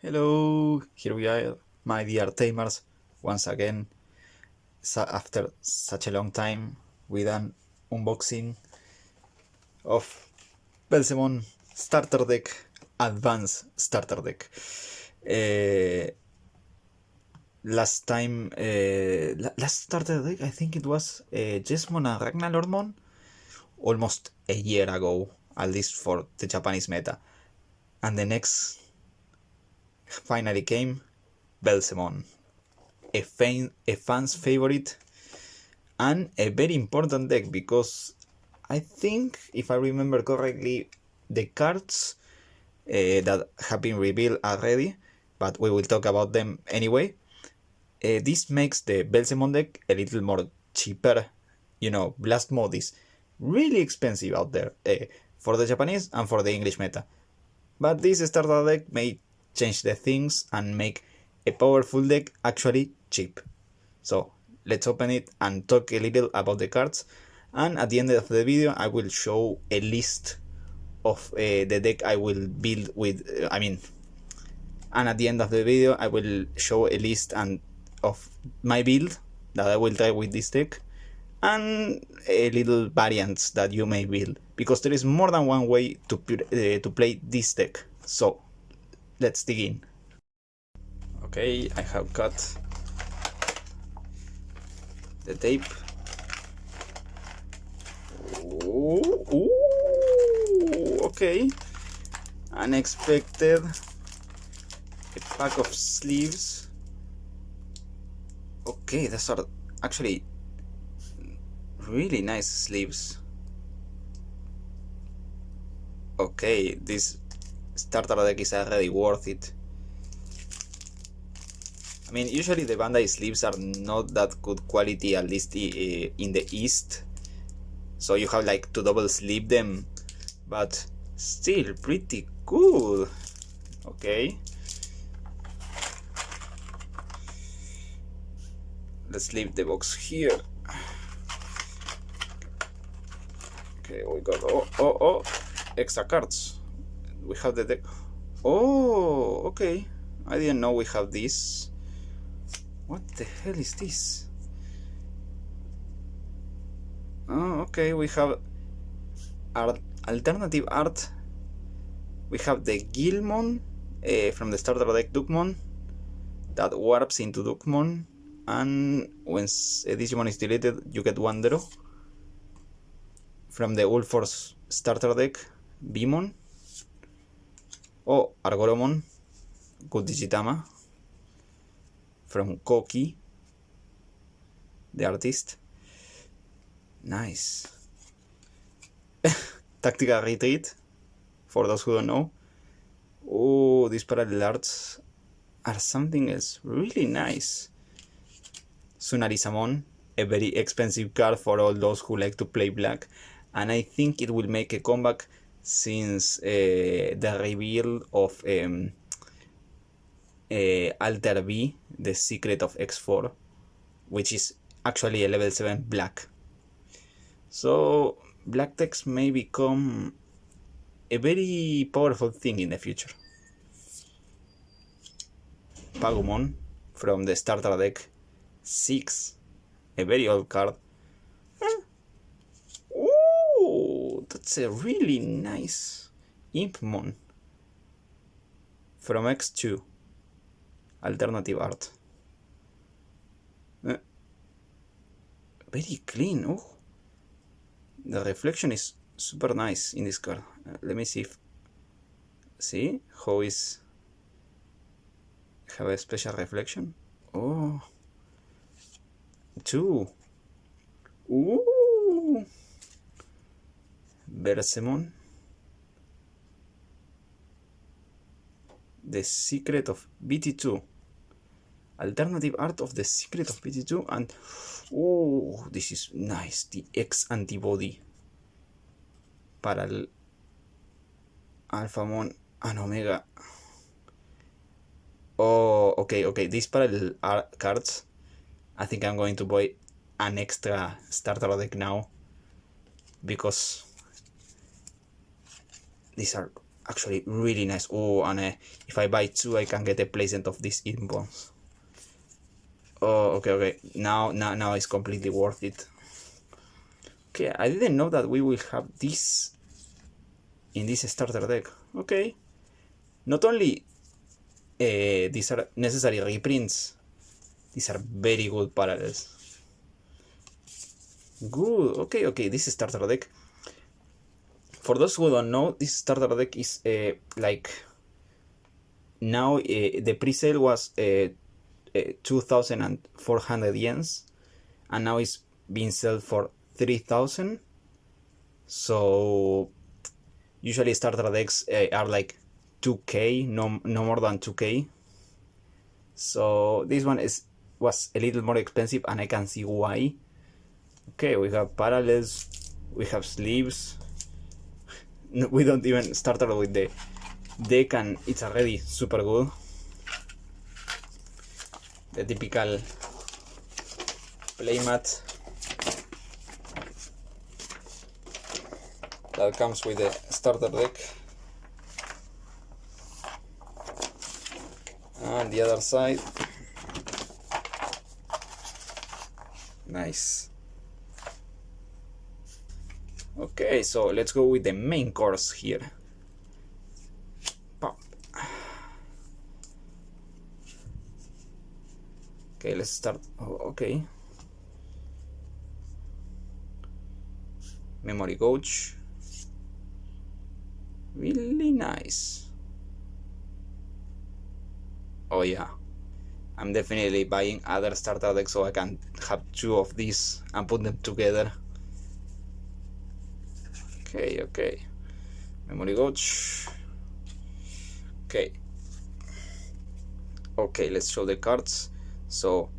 Hello, here we are, my dear Tamers, once again, after such a long time, with an unboxing of Beelzemon Starter Deck, Advanced Starter Deck. Last time, last Starter Deck, I think it was Jesmon and Ragnarlordmon, almost a year ago, at least for the Japanese meta. And the next finally came Beelzemon, a fan's favorite and a very important deck, because I think, if I remember correctly, the cards that have been revealed already, but we will talk about them anyway. This makes the Beelzemon deck a little more cheaper. You know, Blast Mode is really expensive out there for the Japanese and for the English meta. But this starter deck may change the things and make a powerful deck actually cheap. So let's open it and talk a little about the cards, and at the end of the video I will show a list of the deck I will build with, and at the end of the video I will show a list of my build that I will try with this deck, and a little variants that you may build, because there is more than one way to play this deck. So let's dig in. Okay, I have got the tape. Ooh, okay. Unexpected. A pack of sleeves. Okay, those are actually really nice sleeves. Okay, this starter deck is already worth it. I mean, usually the Bandai sleeves are not that good quality, at least in the East. So you have like to double sleeve them, but still pretty cool. Okay. Let's leave the box here. Okay, we got extra cards. We have the deck. Oh, okay. I didn't know we have this. What the hell is this? Oh, okay, we have alternative art. We have the Gilmon from the starter deck Duckmon that warps into Duckmon, and when a Digimon is deleted you get 1 draw. From the Ulforce starter deck Beemon. Oh, Argoromon, good Digitama. From Koki, the artist. Nice. Tactical Retreat, for those who don't know. Oh, these parallel arts are something else. Really nice. Sunarisamon, a very expensive card for all those who like to play black, and I think it will make a comeback since the reveal of Alter V, the secret of X4, which is actually a level 7 black. So black decks may become a very powerful thing in the future. Pagumon from the starter deck 6, a very old card. Ooh, that's a really nice Impmon from X2, alternative art. Very clean. Oh, the reflection is super nice in this card. Let me see if how is have a special reflection. Oh, 2. Ooh, Beelzemon, the secret of BT2, alternative art of the secret of BT2, and oh, this is nice, the X antibody para el Alphamon and Omega. Oh, okay, these parallel cards, I think I'm going to buy an extra starter deck now, because these are actually really nice. Oh, and if I buy 2, I can get a placement of these impulse. Oh, okay. Now it's completely worth it. Okay, I didn't know that we will have this in this starter deck. Okay. Not only these are necessary reprints, these are very good parallels. Good. Okay. This starter deck. For those who don't know, this starter deck is like now the pre-sale was 2,400 yens, and now it's being sold for 3,000. So usually starter decks are like 2k, no more than 2k. So this one was a little more expensive, and I can see why. Okay, we have parallels, we have sleeves. We don't even start with the deck, and it's already super good. The typical playmat that comes with the starter deck. And the other side. Nice. Okay, so let's go with the main course here. Pop. Okay, let's start. Oh, okay. Memory coach. Really nice. Oh yeah. I'm definitely buying other starter decks so I can have 2 of these and put them together. Okay. Memory coach. Okay, let's show the cards. So,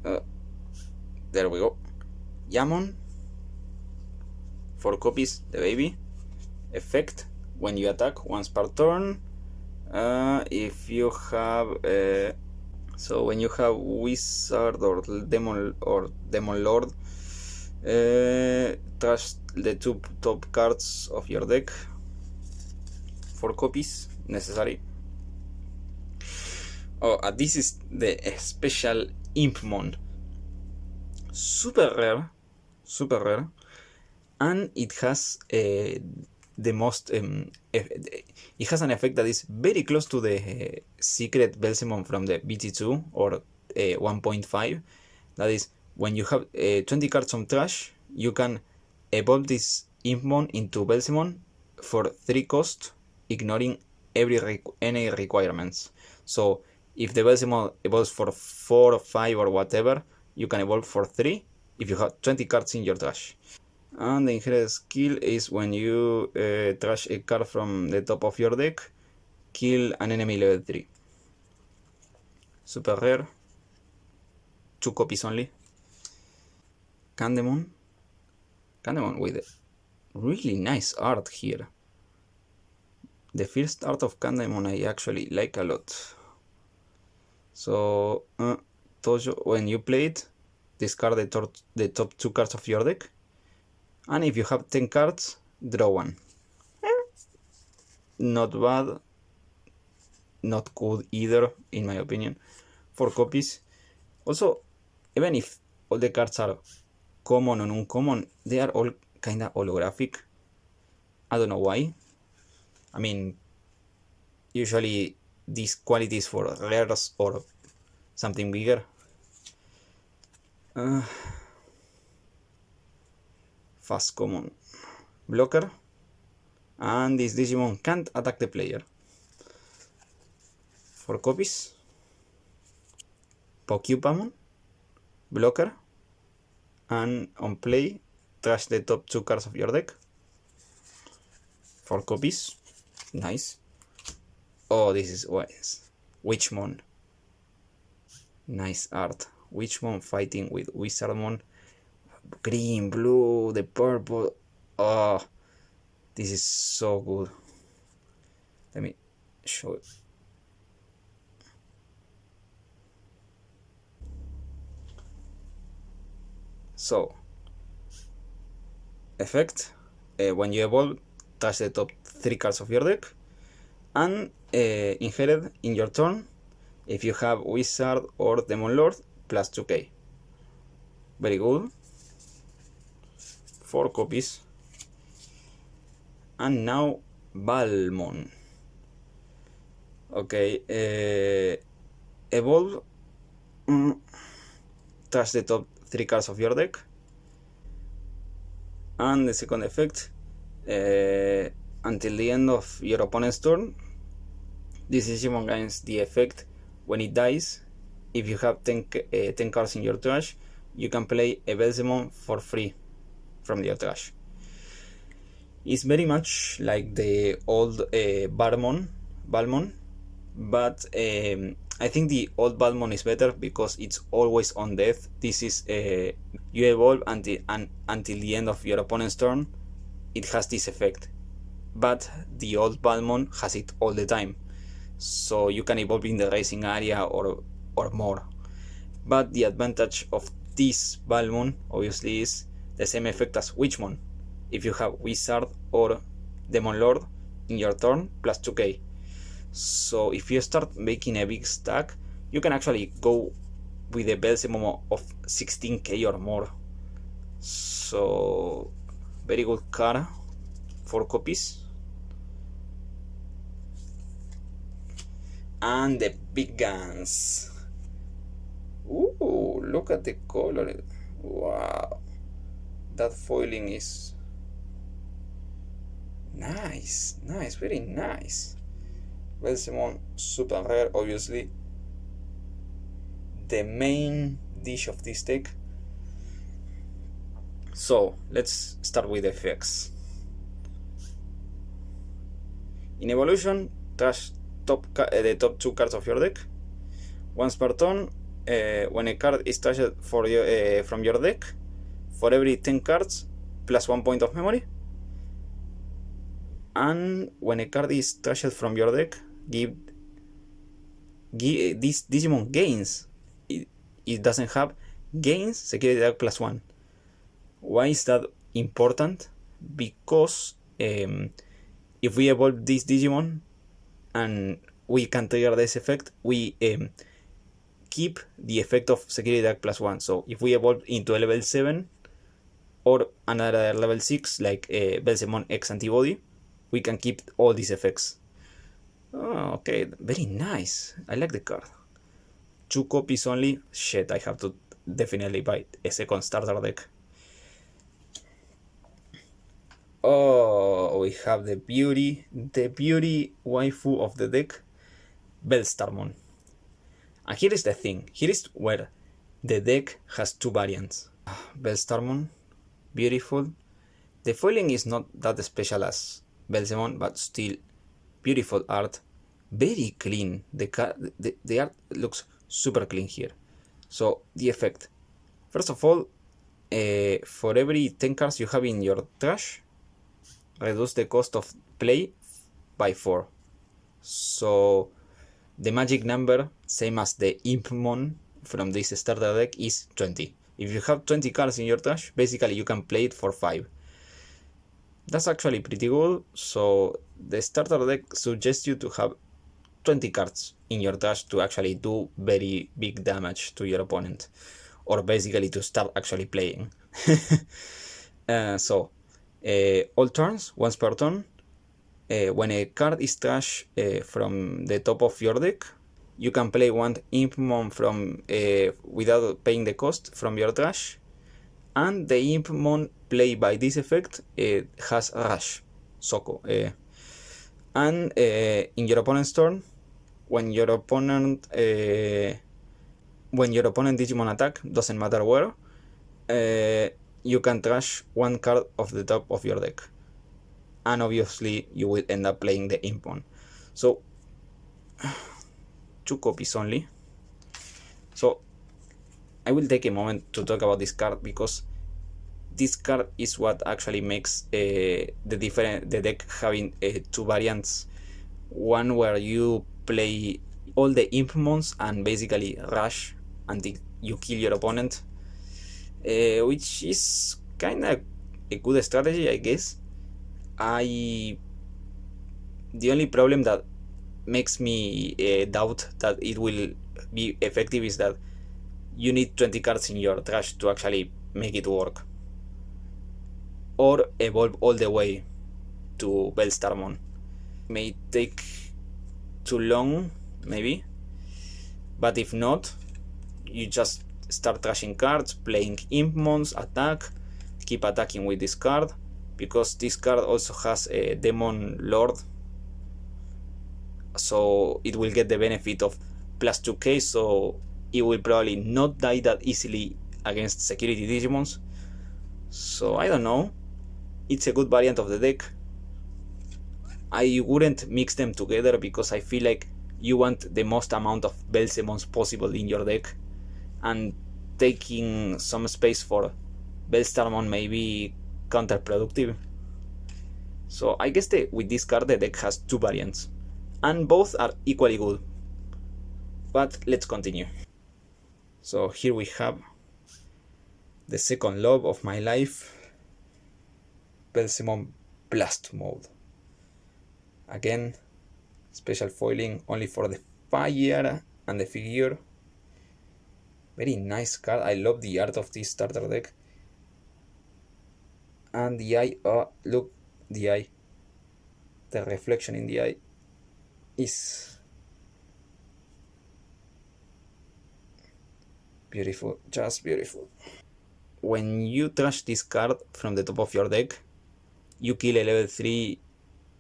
there we go. Yamon. 4 copies, the baby. Effect, when you attack once per turn. If you have... so when you have Wizard or Demon Lord, trash the 2 top cards of your deck. 4 copies necessary. Oh, this is the special Impmon. Super rare, and it has the most it has an effect that is very close to the secret Beelzemon from the BT2 or 1.5. That is, when you have 20 cards on trash, you can evolve this Impmon into Beelzemon for 3 cost, ignoring any requirements. So if the Beelzemon evolves for 4 or 5 or whatever, you can evolve for 3 if you have 20 cards in your trash. And the inherent skill is when you trash a card from the top of your deck, kill an enemy level 3. Super rare. 2 copies only. Candemon with really nice art here. The first art of Candemon I actually like a lot. So, Tojo, when you play it, discard the top 2 cards of your deck. And if you have 10 cards, draw 1. Not bad. Not good either, in my opinion. 4 copies. Also, even if all the cards are common or uncommon, they are all kinda holographic. I don't know why. I mean, usually these qualities for rares or something bigger. Fast common. Blocker. And this Digimon can't attack the player. 4 copies. Pokupamon. Blocker. And on play, trash the top 2 cards of your deck. 4 copies. Nice. Oh, this is Witchmon. Nice art. Witchmon fighting with Wizardmon. Green, blue, the purple. Oh, this is so good. Let me show it. So, effect. When you evolve, trash the top 3 cards of your deck, and inherit in your turn if you have Wizard or Demon Lord plus 2k. Very good. 4 copies. And now Balmon. Okay, evolve. Trash the top 3 cards of your deck. And the second effect, until the end of your opponent's turn, this Digimon gains the effect when it dies. If you have 10 cards in your trash, you can play a Beelzemon for free from your trash. It's very much like the old Balmon, but I think the old Balmon is better because it's always on death. This is you evolve until the end of your opponent's turn. It has this effect, but the old Balmon has it all the time, so you can evolve in the racing area or more. But the advantage of this Balmon obviously is the same effect as Witchmon. If you have Wizard or Demon Lord in your turn, plus 2k. So if you start making a big stack, you can actually go with a Beelzemon of 16k or more. So very good card. 4 copies. And the big guns. Ooh, look at the color. Wow. That foiling is nice, very nice. Beelzemon, super rare, obviously. The main dish of this deck. So, let's start with the effects. In evolution, trash the top 2 cards of your deck. Once per turn, when a card is trashed from your deck, for every 10 cards, plus 1 point of memory. And when a card is trashed from your deck, this Digimon gains. It doesn't have gains security tag plus 1. Why is that important? Because if we evolve this Digimon and we can trigger this effect, we keep the effect of security tag plus 1. So if we evolve into a level 7 or another level 6 like Beelzemon X Antibody, we can keep all these effects. Oh, okay, very nice. I like the card. 2 copies only. Shit, I have to definitely buy a second starter deck. Oh, we have the beauty waifu of the deck, Beelzemon. And here is the thing. Here is where the deck has 2 variants. Beelzemon, beautiful. The foiling is not that special as Beelzemon, but still beautiful art. Very clean. The art looks super clean here. So the effect. First of all, for every 10 cards you have in your trash, reduce the cost of play by 4. So the magic number, same as the Impmon from this starter deck, is 20. If you have 20 cards in your trash, basically you can play it for 5. That's actually pretty good. So the starter deck suggests you to have 20 cards in your trash to actually do very big damage to your opponent, or basically to start actually playing. So all turns, once per turn, when a card is trashed from the top of your deck, you can play one Impmon from without paying the cost from your trash, and the Impmon played by this effect has Rush, Soko. And in your opponent's turn, when your opponent Digimon attack, doesn't matter where, you can trash 1 card of the top of your deck, and obviously you will end up playing the Impmon. So 2 copies only. So I will take a moment to talk about this card, because this card is what actually makes the deck having 2 variants. One where you play all the Impmons and basically rush until you kill your opponent, which is kinda a good strategy, I guess. The only problem that makes me doubt that it will be effective is that you need 20 cards in your trash to actually make it work. Or evolve all the way to Beelzemon. May take too long, maybe. But if not, you just start trashing cards, playing Impmons, attack, keep attacking with this card, because this card also has a Demon Lord, so it will get the benefit of plus 2k, so it will probably not die that easily against security Digimons. So I don't know, it's a good variant of the deck. I wouldn't mix them together because I feel like you want the most amount of Beelzemons possible in your deck, and taking some space for Beelzemon may be counterproductive. So I guess with this card the deck has two variants, and both are equally good. But let's continue. So here we have the second love of my life, Beelzemon Blast Mode. Again, special foiling only for the fire and the figure. Very nice card. I love the art of this starter deck. And the eye, oh look, the eye. The reflection in the eye is beautiful, just beautiful. When you trash this card from the top of your deck, you kill a level 3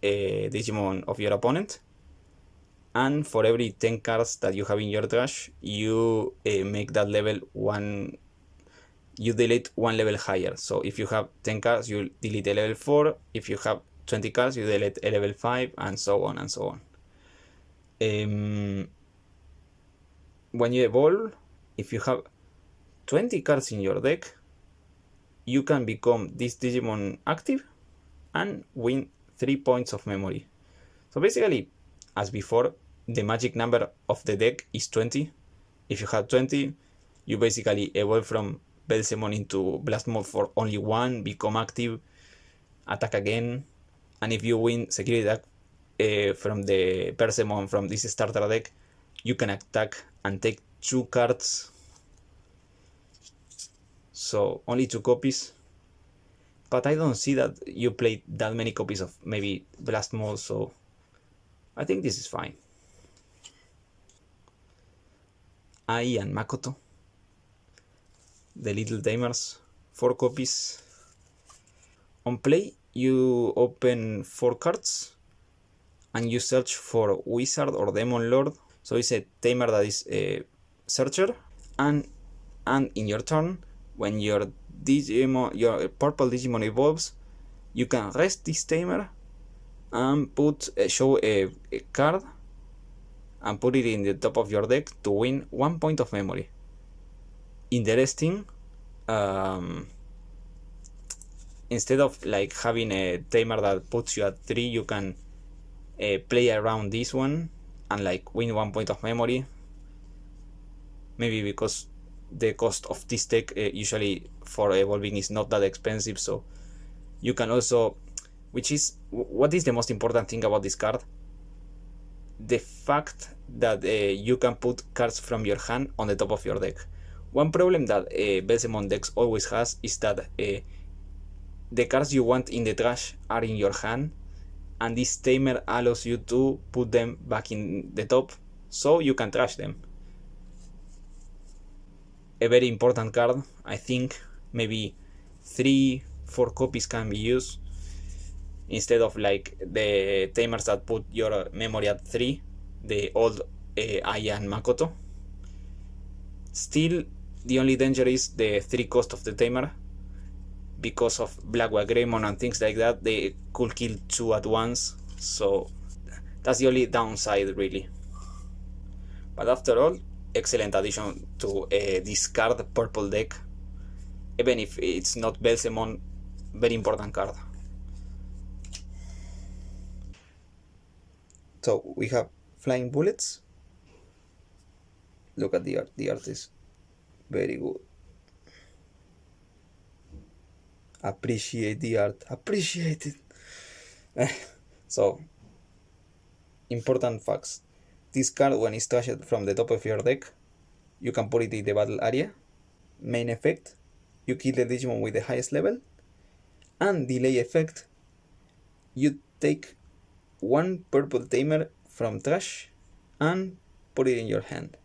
Digimon of your opponent, and for every 10 cards that you have in your trash, you make that level 1, you delete 1 level higher. So if you have 10 cards, you delete a level 4, if you have 20 cards, you delete a level 5, and so on and so on. When you evolve, if you have 20 cards in your deck, you can become this Digimon active and win 3 points of memory. So basically, as before, the magic number of the deck is 20. If you have 20, you basically evolve from Beelzemon into Blast Mode for only 1, become active, attack again, and if you win security attack from the Beelzemon from this starter deck, you can attack and take 2 cards. So only 2 copies. But I don't see that you played that many copies of maybe Blast Mode, so I think this is fine. Ai and Makoto, the little Tamers, 4 copies. On play, you open 4 cards and you search for Wizard or Demon Lord. So it's a Tamer that is a searcher, and in your turn, when your Digimon, your purple Digimon evolves, you can rest this Tamer and show a card and put it in the top of your deck to win 1 point of memory. Interesting. Instead of like having a Tamer that puts you at 3, you can play around this one and like win 1 point of memory. Maybe because the cost of this deck usually for evolving is not that expensive, so you can also, what is the most important thing about this card? The fact that you can put cards from your hand on the top of your deck. One problem that Beelzemon decks always has is that the cards you want in the trash are in your hand, and this Tamer allows you to put them back in the top so you can trash them. A very important card. I think maybe 3-4 copies can be used instead of like the Tamers that put your memory at 3, the old Aya and Makoto. Still, the only danger is the 3 cost of the Tamer. Because of Black White Greymon and things like that, they could kill 2 at once, so that's the only downside really. But after all, excellent addition to a discard purple deck. Even if it's not Beelzemon, very important card. So we have flying bullets. Look at the art. The art is very good. Appreciate the art. Appreciate it. So, important facts. This card, when it's trashed from the top of your deck, you can put it in the battle area. Main effect, you kill the Digimon with the highest level. And delay effect, you take one purple Tamer from trash and put it in your hand.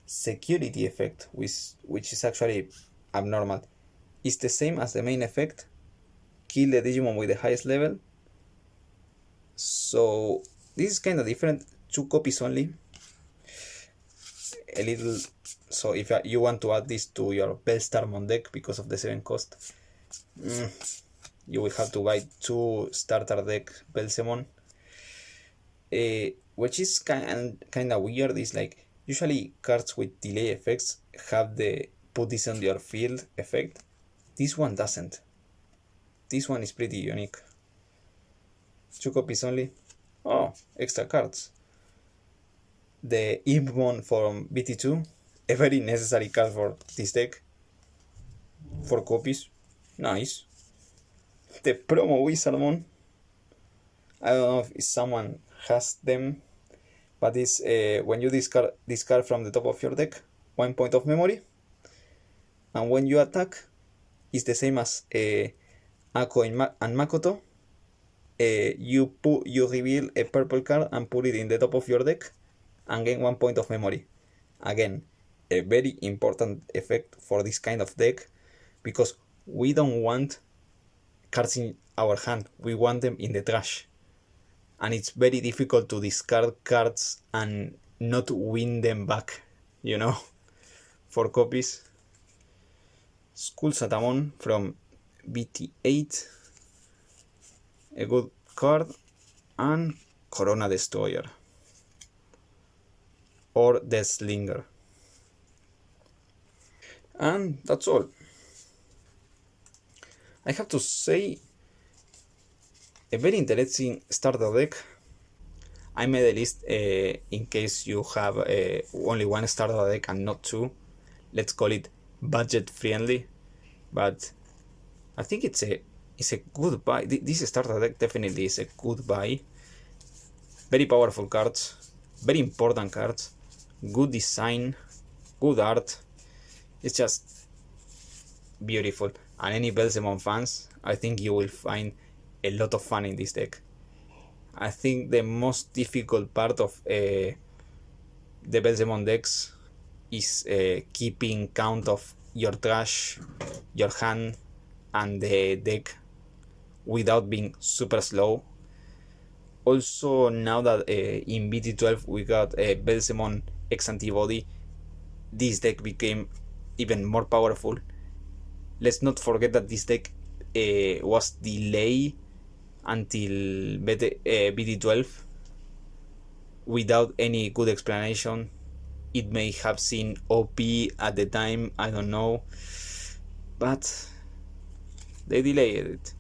Security effect, which is actually abnormal, is the same as the main effect. Kill the Digimon with the highest level. So this is kind of different. 2 copies only. A little. So if you want to add this to your Beelzemon deck because of the 7 cost, you will have to buy 2 starter deck Beelzemon. Which is kind of weird. Is like usually cards with delay effects have the put this on your field effect. This one doesn't. This one is pretty unique. 2 copies only. Oh, extra cards. The Impmon from BT2, a very necessary card for this deck. 4 copies. Nice. The promo Wizardmon. I don't know if someone has them, but it's when you discard from the top of your deck, 1 point of memory, and when you attack, it's the same as Ako and Makoto. You reveal a purple card and put it in the top of your deck and gain 1 point of memory. Again, a very important effect for this kind of deck, because we don't want cards in our hand, we want them in the trash. And it's very difficult to discard cards and not win them back, 4 copies. School Satamon from BT8, a good card, and Corona Destroyer or Deathslinger. And that's all. I have to say, a very interesting starter deck. I made a list in case you have only 1 starter deck and not 2. Let's call it budget friendly, but I think it's a good buy. This starter deck definitely is a good buy. Very powerful cards, very important cards, good design, good art. It's just beautiful. And any Beelzemon fans, I think you will find a lot of fun in this deck. I think the most difficult part of the Beelzemon decks is keeping count of your trash, your hand, and the deck without being super slow. Also, now that in BT12 we got a Beelzemon X Antibody, this deck became even more powerful. Let's not forget that this deck was delayed until BT12 without any good explanation. It may have seemed OP at the time, I don't know, but they delayed it.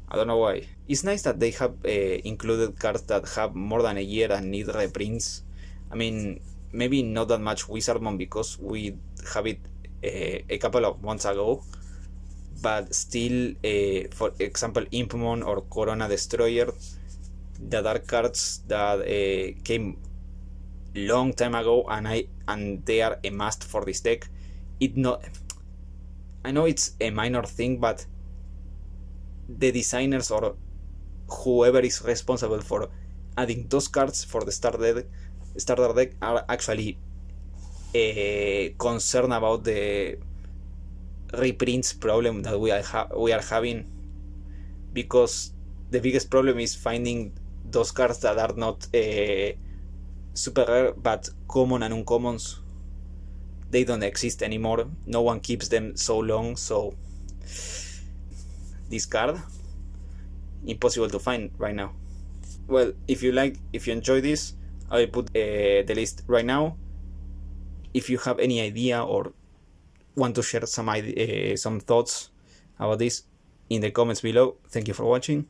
I don't know why. It's nice that they have included cards that have more than a year and need reprints. I mean, maybe not that much Wizardmon because we have it a couple of months ago, but still, for example, Impmon or Corona Destroyer, that are cards that came long time ago, and they are a must for this deck. I know it's a minor thing, but the designers or whoever is responsible for adding those cards for the starter deck are actually concerned about the reprints problem that we are having, because the biggest problem is finding those cards that are not super rare but common and uncommons. They don't exist anymore. No one keeps them so long, so this card impossible to find right now. Well, if you enjoy this, I will put the list right now. If you have any idea or want to share some thoughts about this in the comments below, thank you for watching,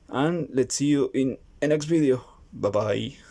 and let's see you in the next video. Bye bye.